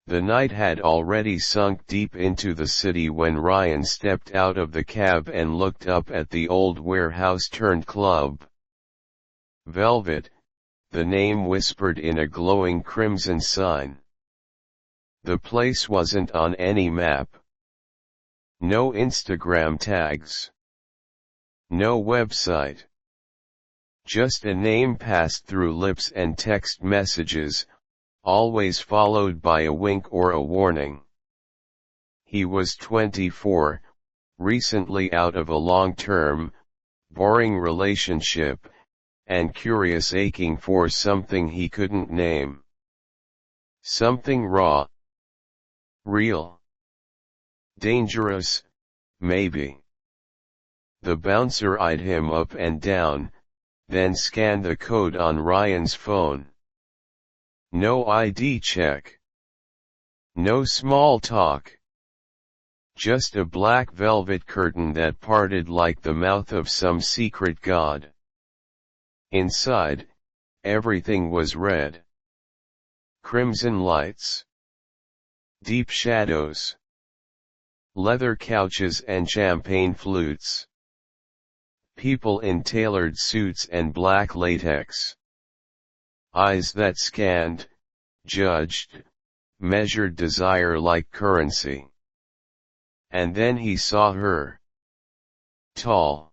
The night had already sunk deep into the city when Ryan stepped out of the cab and looked up at the old warehouse-turned-club. Velvet, the name whispered in a glowing crimson sign. The place wasn't on any map. No Instagram tags. No website. Just a name passed through lips and text messages, always followed by a wink or a warning. He was 24, recently out of a long-term, boring relationship, and curious, aching for something he couldn't name. Something raw. Real. Dangerous, maybe. The bouncer eyed him up and down, then scanned the code on Ryan's phone. No ID check. No small talk. Just a black velvet curtain that parted like the mouth of some secret god. Inside, everything was red. Crimson lights. Deep shadows. Leather couches and champagne flutes. People in tailored suits and black latex. Eyes that scanned, judged, measured desire like currency. And then he saw her. Tall.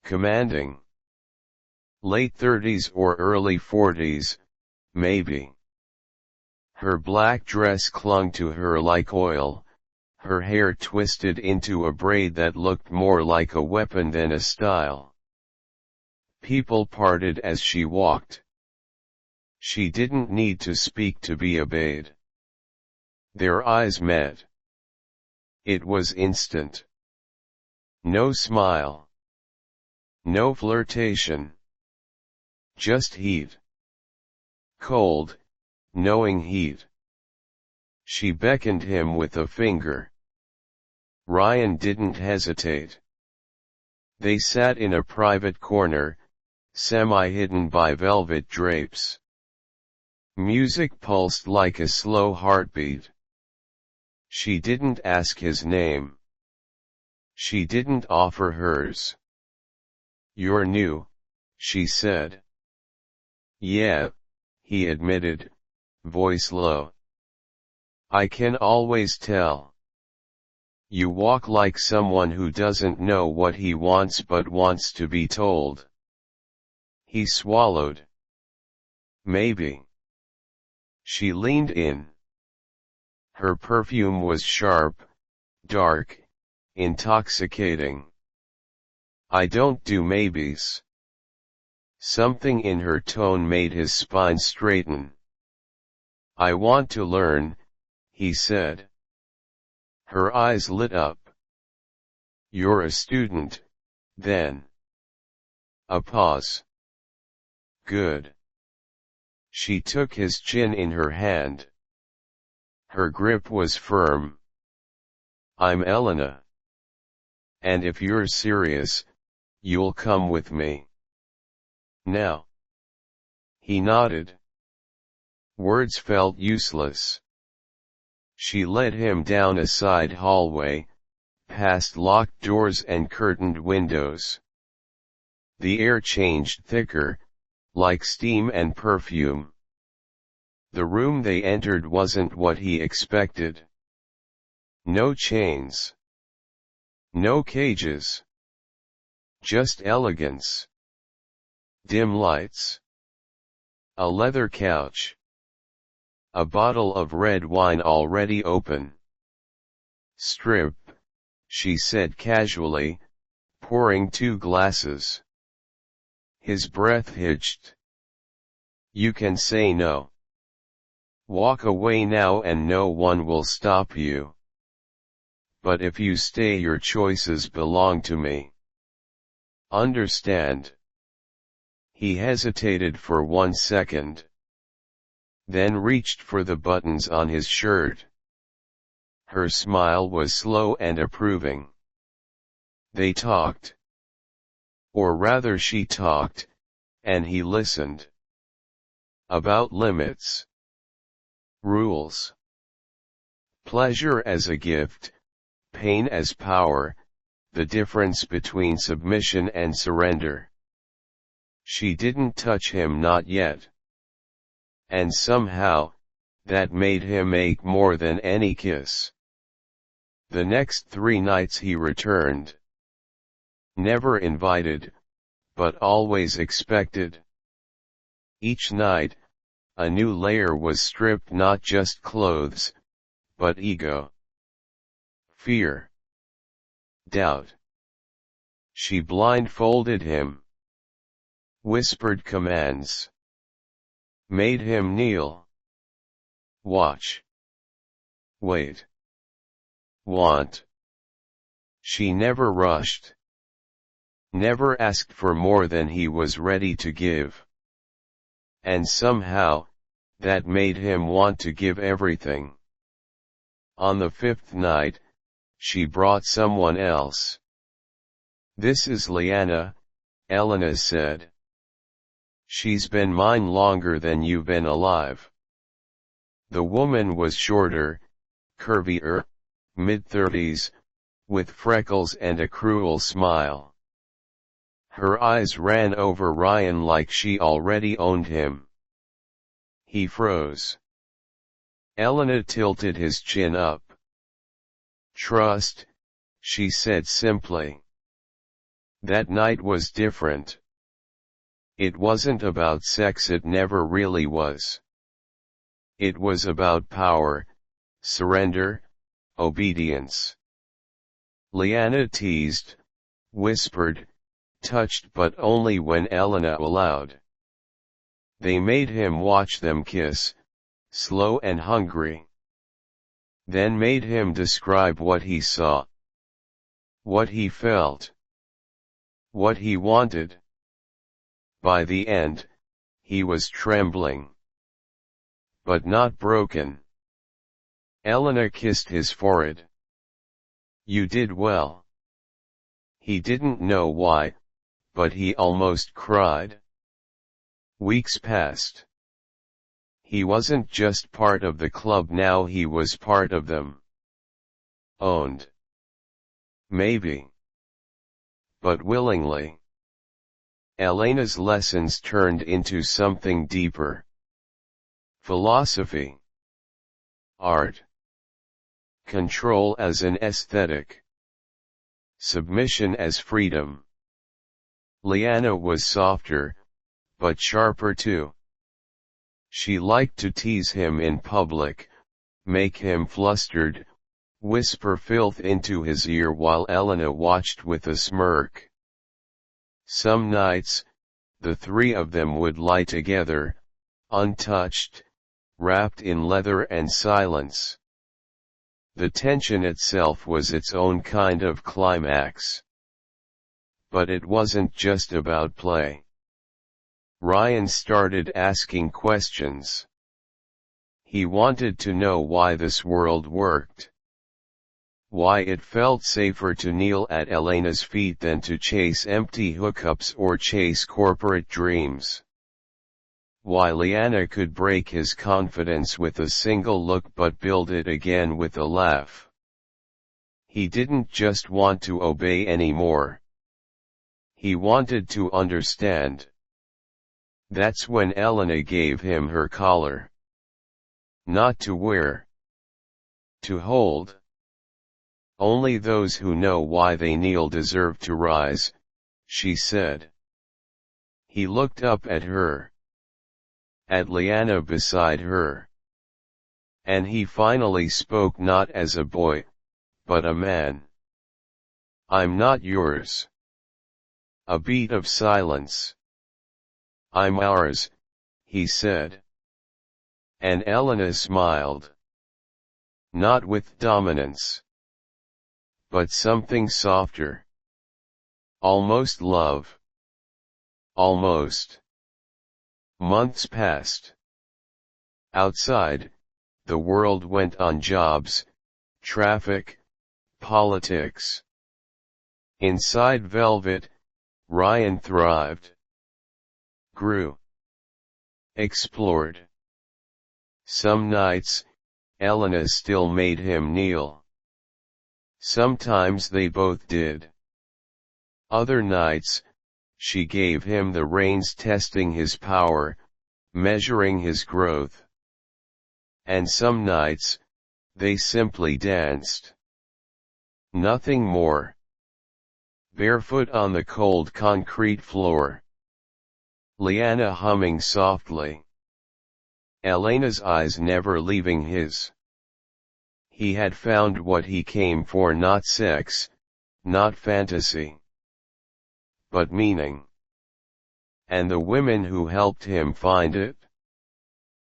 Commanding. Late 30s or early 40s, maybe. Her black dress clung to her like oil, her hair twisted into a braid that looked more like a weapon than a style. People parted as she walked. She didn't need to speak to be obeyed. Their eyes met. It was instant. No smile. No flirtation. Just heat. Cold, knowing heat. She beckoned him with a finger. Ryan didn't hesitate. They sat in a private corner, semi-hidden by velvet drapes. Music pulsed like a slow heartbeat. She didn't ask his name. She didn't offer hers. "You're new," she said. "Yeah," he admitted, voice low. "I can always tell. You walk like someone who doesn't know what he wants but wants to be told." He swallowed. "Maybe." She leaned in. Her perfume was sharp, dark, intoxicating. "I don't do maybes." Something in her tone made his spine straighten. "I want to learn," he said. Her eyes lit up. "You're a student, then?" A pause. "Good." She took his chin in her hand. Her grip was firm. "I'm Elena. And if you're serious, you'll come with me. Now." He nodded. Words felt useless. She led him down a side hallway, past locked doors and curtained windows. The air changed thicker, like steam and perfume. The room they entered wasn't what he expected. No chains. No cages. Just elegance. Dim lights. A leather couch. A bottle of red wine already open. "Strip," she said casually, pouring 2 glasses. His breath hitched. "You can say no. Walk away now and no one will stop you. But if you stay, your choices belong to me. Understand?" He hesitated for 1 second. Then reached for the buttons on his shirt. Her smile was slow and approving. They talked. Or rather she talked, and he listened. About limits. Rules. Pleasure as a gift, pain as power, the difference between submission and surrender. She didn't touch him, not yet. And somehow, that made him ache more than any kiss. The next 3 nights he returned. Never invited, but always expected. Each night, a new layer was stripped, not just clothes, but ego, fear, doubt. She blindfolded him, whispered commands, made him kneel, watch, wait, want. She never rushed, never asked for more than he was ready to give. And somehow, that made him want to give everything. On the 5th night, she brought someone else. "This is Elena," Elena said. "She's been mine longer than you've been alive." The woman was shorter, curvier, mid-30s, with freckles and a cruel smile. Her eyes ran over Ryan like she already owned him. He froze. Elena tilted his chin up. "Trust," she said simply. That night was different. It wasn't about sex, it never really was. It was about power, surrender, obedience. Liana teased, whispered, touched, but only when Elena allowed. They made him watch them kiss, slow and hungry. Then made him describe what he saw, what he felt, what he wanted. By the end, he was trembling, but not broken. Elena kissed his forehead. "You did well." He didn't know why, but he almost cried. Weeks passed. He wasn't just part of the club now, he was part of them. Owned. Maybe. But willingly. Elena's lessons turned into something deeper. Philosophy. Art. Control as an aesthetic. Submission as freedom. Liana was softer, but sharper too. She liked to tease him in public, make him flustered, whisper filth into his ear while Elena watched with a smirk. Some nights, the 3 of them would lie together, untouched, wrapped in leather and silence. The tension itself was its own kind of climax. But it wasn't just about play. Ryan started asking questions. He wanted to know why this world worked. Why it felt safer to kneel at Elena's feet than to chase empty hookups or chase corporate dreams. Why Liana could break his confidence with a single look but build it again with a laugh. He didn't just want to obey anymore. He wanted to understand. That's when Elena gave him her collar. Not to wear. To hold. "Only those who know why they kneel deserve to rise," she said. He looked up at her. At Liana beside her. And he finally spoke, not as a boy, but a man. "I'm not yours." A beat of silence. "I'm ours," he said. And Elena smiled. Not with dominance. But something softer. Almost love. Almost. Months passed. Outside, the world went on: jobs, traffic, politics. Inside Velvet, Ryan thrived. Grew. Explored. Some nights, Elena still made him kneel. Sometimes they both did. Other nights, she gave him the reins, testing his power, measuring his growth. And some nights, they simply danced. Nothing more. Barefoot on the cold concrete floor. Liana humming softly. Elena's eyes never leaving his. He had found what he came for, not sex, not fantasy, but meaning. And the women who helped him find it?